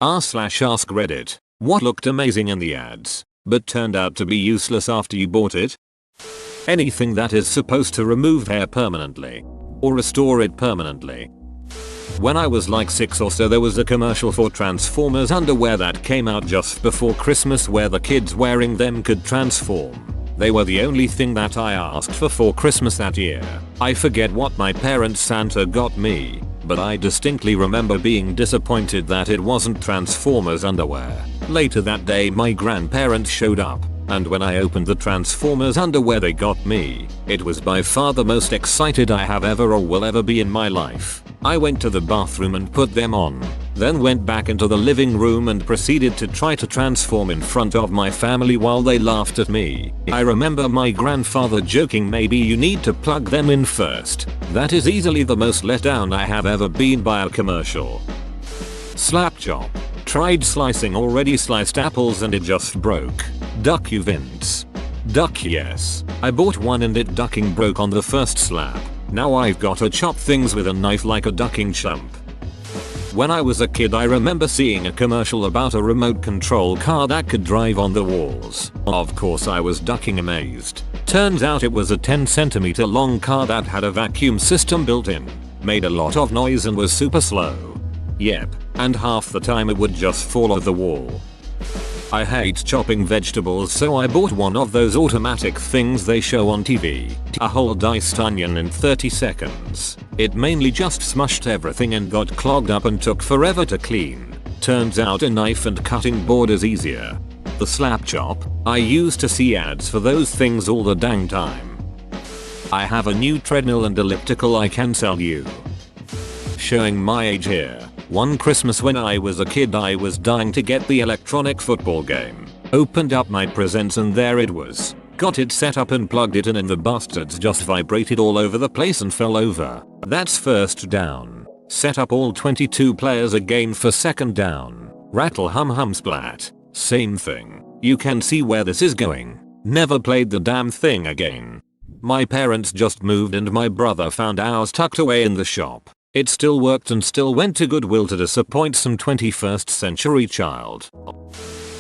r/ask Reddit. What looked amazing in the ads, but turned out to be useless after you bought it? Anything that is supposed to remove hair permanently. Or restore it permanently. When I was like 6 or so, there was a commercial for Transformers underwear that came out just before Christmas where the kids wearing them could transform. They were the only thing that I asked for Christmas that year. I forget what my parents' Santa got me, but I distinctly remember being disappointed that it wasn't Transformers underwear. Later that day my grandparents showed up, and when I opened the Transformers underwear they got me, it was by far the most excited I have ever or will ever be in my life. I went to the bathroom and put them on, then went back into the living room and proceeded to try to transform in front of my family while they laughed at me. I remember my grandfather joking, maybe you need to plug them in first. That is easily the most let down I have ever been by a commercial. Slap chop. Tried slicing already sliced apples and it just broke. Duck you Vince. Duck yes. I bought one and it ducking broke on the first slap. Now I've got to chop things with a knife like a ducking chump. When I was a kid I remember seeing a commercial about a remote control car that could drive on the walls. Of course I was ducking amazed. Turns out it was a 10cm long car that had a vacuum system built in. Made a lot of noise and was super slow. Yep, and half the time it would just fall off the wall. I hate chopping vegetables, so I bought one of those automatic things they show on TV. A whole diced onion in 30 seconds. It mainly just smushed everything and got clogged up and took forever to clean. Turns out a knife and cutting board is easier. The slap chop, I used to see ads for those things all the dang time. I have a new treadmill and elliptical I can sell you. Showing my age here. One Christmas when I was a kid I was dying to get the electronic football game. Opened up my presents and there it was. Got it set up and plugged it in and the bastards just vibrated all over the place and fell over. That's first down. Set up all 22 players again for second down. Rattle hum hum splat. Same thing. You can see where this is going. Never played the damn thing again. My parents just moved and my brother found ours tucked away in the shop. It still worked and still went to Goodwill to disappoint some 21st century child.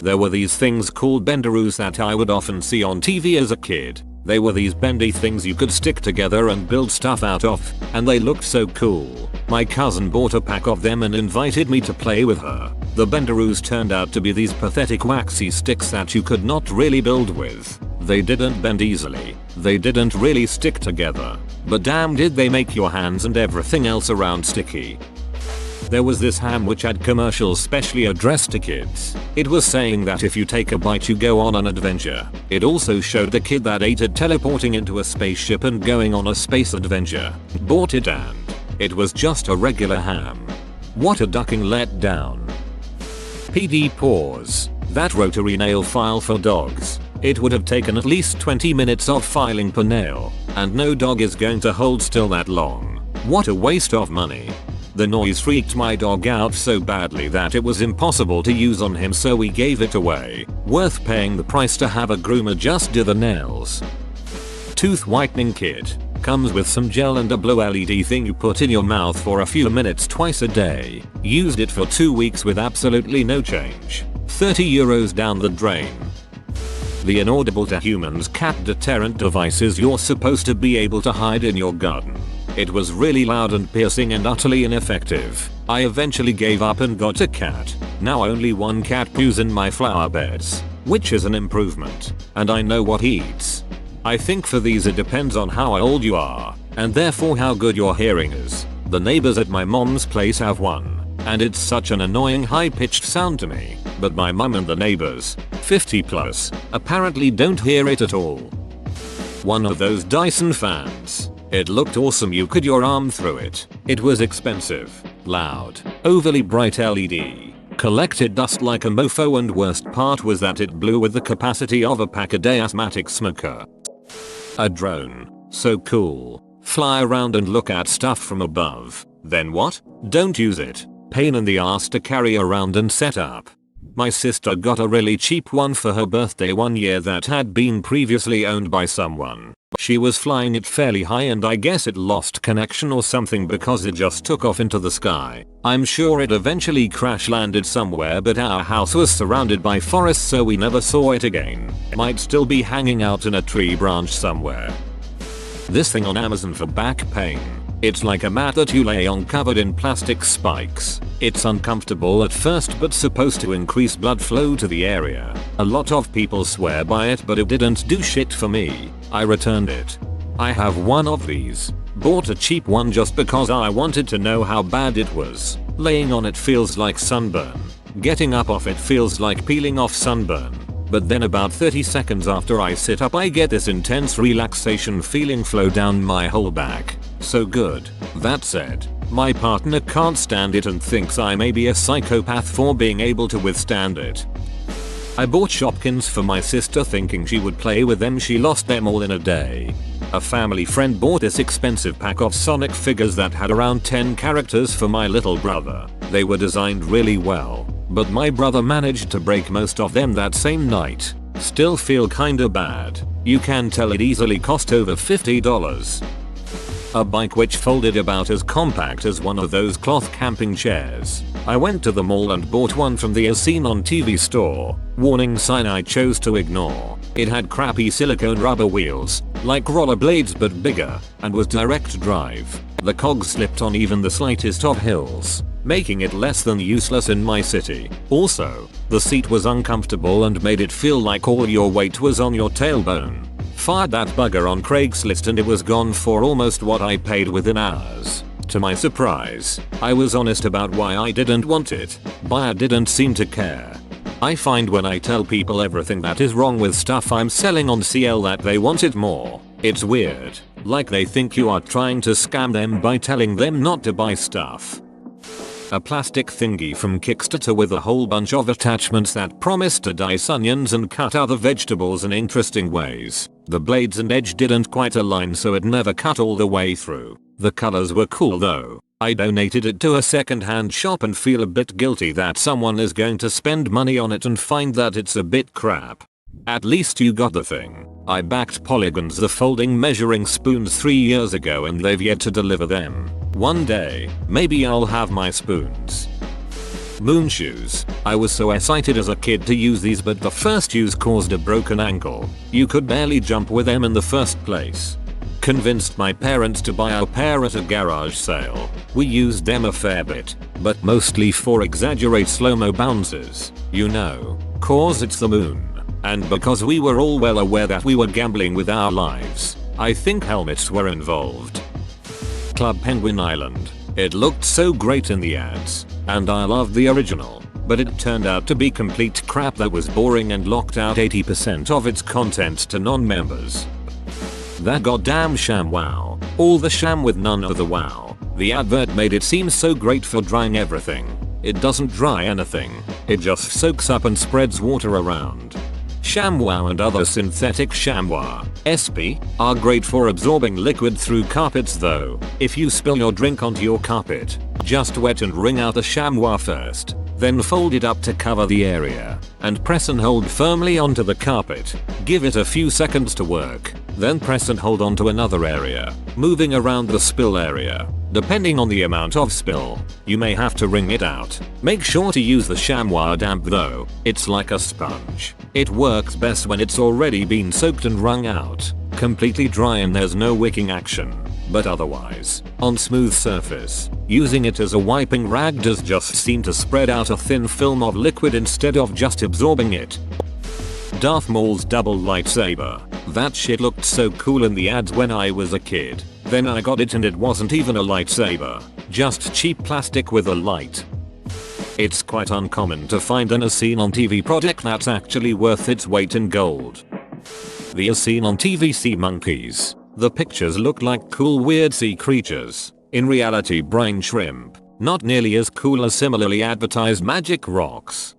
There were these things called benderoos that I would often see on TV as a kid. They were these bendy things you could stick together and build stuff out of, and they looked so cool. My cousin bought a pack of them and invited me to play with her. The benderoos turned out to be these pathetic waxy sticks that you could not really build with. They didn't bend easily. They didn't really stick together. But damn did they make your hands and everything else around sticky. There was this ham which had commercials specially addressed to kids. It was saying that if you take a bite you go on an adventure. It also showed the kid that ate it teleporting into a spaceship and going on a space adventure. Bought it and it was just a regular ham. What a ducking letdown. PD pause. That rotary nail file for dogs. It would have taken at least 20 minutes of filing per nail, and no dog is going to hold still that long. What a waste of money. The noise freaked my dog out so badly that it was impossible to use on him, so we gave it away. Worth paying the price to have a groomer just do the nails. Tooth whitening kit. Comes with some gel and a blue LED thing you put in your mouth for a few minutes twice a day. Used it for 2 weeks with absolutely no change. €30 down the drain. The inaudible to humans cat deterrent devices you're supposed to be able to hide in your garden. It was really loud and piercing and utterly ineffective. I eventually gave up and got a cat. Now only one cat poos in my flower beds, which is an improvement, and I know what he eats. I think for these it depends on how old you are, and therefore how good your hearing is. The neighbors at my mom's place have one, and it's such an annoying high-pitched sound to me, but my mum and the neighbors, 50 plus, apparently don't hear it at all. One of those Dyson fans. It looked awesome, you could your arm through it. It was expensive, loud, overly bright LED. Collected dust like a mofo, and worst part was that it blew with the capacity of a pack-a-day asthmatic smoker. A drone. So cool. Fly around and look at stuff from above. Then what? Don't use it. Pain in the ass to carry around and set up. My sister got a really cheap one for her birthday one year that had been previously owned by someone. She was flying it fairly high and I guess it lost connection or something because it just took off into the sky. I'm sure it eventually crash landed somewhere, but our house was surrounded by forests so we never saw it again. Might still be hanging out in a tree branch somewhere. This thing on Amazon for back pain. It's like a mat that you lay on covered in plastic spikes. It's uncomfortable at first but supposed to increase blood flow to the area. A lot of people swear by it but it didn't do shit for me. I returned it. I have one of these. Bought a cheap one just because I wanted to know how bad it was. Laying on it feels like sunburn. Getting up off it feels like peeling off sunburn. But then about 30 seconds after I sit up I get this intense relaxation feeling flow down my whole back. So good. That said, my partner can't stand it and thinks I may be a psychopath for being able to withstand it. I bought Shopkins for my sister thinking she would play with them. She lost them all in a day. A family friend bought this expensive pack of Sonic figures that had around 10 characters for my little brother. They were designed really well, but my brother managed to break most of them that same night. Still feel kinda bad. You can tell it easily cost over $50. A bike which folded about as compact as one of those cloth camping chairs. I went to the mall and bought one from the As Seen on TV store. Warning sign I chose to ignore. It had crappy silicone rubber wheels, like rollerblades but bigger, and was direct drive. The cogs slipped on even the slightest of hills, making it less than useless in my city. Also, the seat was uncomfortable and made it feel like all your weight was on your tailbone. Fired that bugger on Craigslist and it was gone for almost what I paid within hours. To my surprise, I was honest about why I didn't want it. Buyer didn't seem to care. I find when I tell people everything that is wrong with stuff I'm selling on CL that they want it more. It's weird. Like they think you are trying to scam them by telling them not to buy stuff. A plastic thingy from Kickstarter with a whole bunch of attachments that promised to dice onions and cut other vegetables in interesting ways. The blades and edge didn't quite align so it never cut all the way through. The colors were cool though. I donated it to a second-hand shop and feel a bit guilty that someone is going to spend money on it and find that it's a bit crap. At least you got the thing. I backed Polygons the folding measuring spoons 3 years ago and they've yet to deliver them. One day, maybe I'll have my spoons. Moon shoes. I was so excited as a kid to use these but the first use caused a broken ankle. You could barely jump with them in the first place. Convinced my parents to buy a pair at a garage sale. We used them a fair bit, but mostly for exaggerate slow-mo bounces. You know, cause it's the moon. And because we were all well aware that we were gambling with our lives, I think helmets were involved. Club Penguin Island. It looked so great in the ads, and I loved the original, but it turned out to be complete crap that was boring and locked out 80% of its content to non-members. That goddamn ShamWow. All the sham with none of the wow. The advert made it seem so great for drying everything. It doesn't dry anything. It just soaks up and spreads water around. ShamWow and other synthetic ShamWow (SP) are great for absorbing liquid through carpets though. If you spill your drink onto your carpet, just wet and wring out the ShamWow first. Then fold it up to cover the area, and press and hold firmly onto the carpet. Give it a few seconds to work, then press and hold onto another area, moving around the spill area. Depending on the amount of spill, you may have to wring it out. Make sure to use the ShamWow damp though, it's like a sponge. It works best when it's already been soaked and wrung out. Completely dry and there's no wicking action. But otherwise, on smooth surface, using it as a wiping rag does just seem to spread out a thin film of liquid instead of just absorbing it. Darth Maul's double lightsaber. That shit looked so cool in the ads when I was a kid. Then I got it and it wasn't even a lightsaber, just cheap plastic with a light. It's quite uncommon to find an As Seen on TV product that's actually worth its weight in gold. The As Seen on TV sea monkeys. The pictures look like cool weird sea creatures. In reality brine shrimp. Not nearly as cool as similarly advertised magic rocks.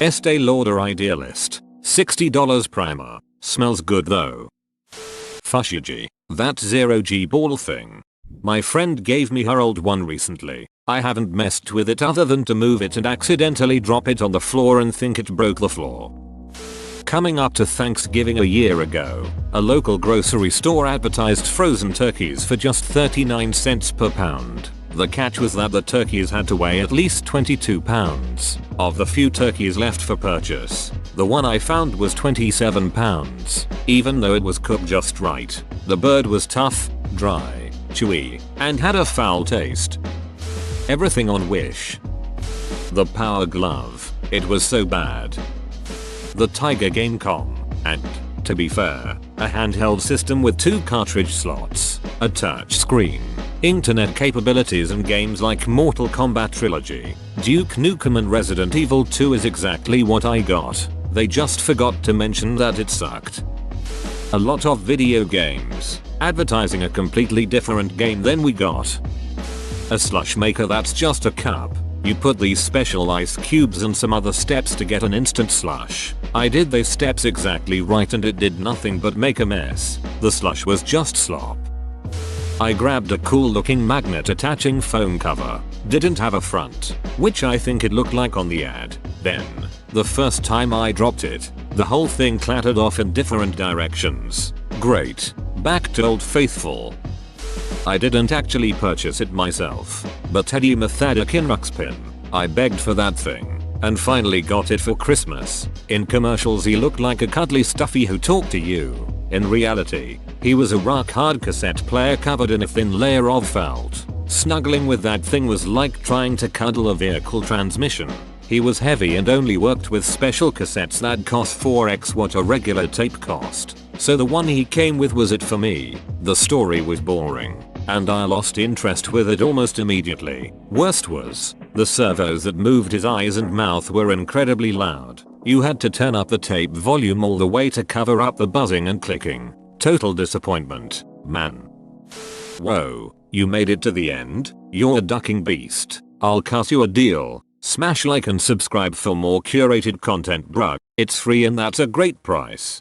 Estee Lauder Idealist. $60 primer. Smells good though. Fushigi. That 0G ball thing. My friend gave me her old one recently. I haven't messed with it other than to move it and accidentally drop it on the floor and think it broke the floor. Coming up to Thanksgiving a year ago, a local grocery store advertised frozen turkeys for just 39 cents per pound. The catch was that the turkeys had to weigh at least 22 pounds. Of the few turkeys left for purchase, the one I found was 27 pounds. Even though it was cooked just right, the bird was tough, dry, chewy, and had a foul taste. Everything on Wish. The Power Glove, it was so bad. The Tiger Gamecom, and, to be fair, a handheld system with 2 cartridge slots, a touch screen, internet capabilities and games like Mortal Kombat Trilogy, Duke Nukem and Resident Evil 2 is exactly what I got. They just forgot to mention that it sucked. A lot of video games, advertising a completely different game than we got. A slush maker that's just a cup. You put these special ice cubes and some other steps to get an instant slush. I did those steps exactly right and it did nothing but make a mess. The slush was just slop. I grabbed a cool looking magnet attaching foam cover. Didn't have a front, which I think it looked like on the ad. Then, the first time I dropped it, the whole thing clattered off in different directions. Great. Back to Old Faithful. I didn't actually purchase it myself, but Teddy Methodic in Ruxpin. I begged for that thing, and finally got it for Christmas. In commercials he looked like a cuddly stuffy who talked to you. In reality, he was a rock-hard cassette player covered in a thin layer of felt. Snuggling with that thing was like trying to cuddle a vehicle transmission. He was heavy and only worked with special cassettes that cost 4x what a regular tape cost. So the one he came with was it for me. The story was boring, and I lost interest with it almost immediately. Worst was, the servos that moved his eyes and mouth were incredibly loud. You had to turn up the tape volume all the way to cover up the buzzing and clicking. Total disappointment, man. Whoa, you made it to the end? You're a ducking beast. I'll cut you a deal. Smash like and subscribe for more curated content, bruh. It's free and that's a great price.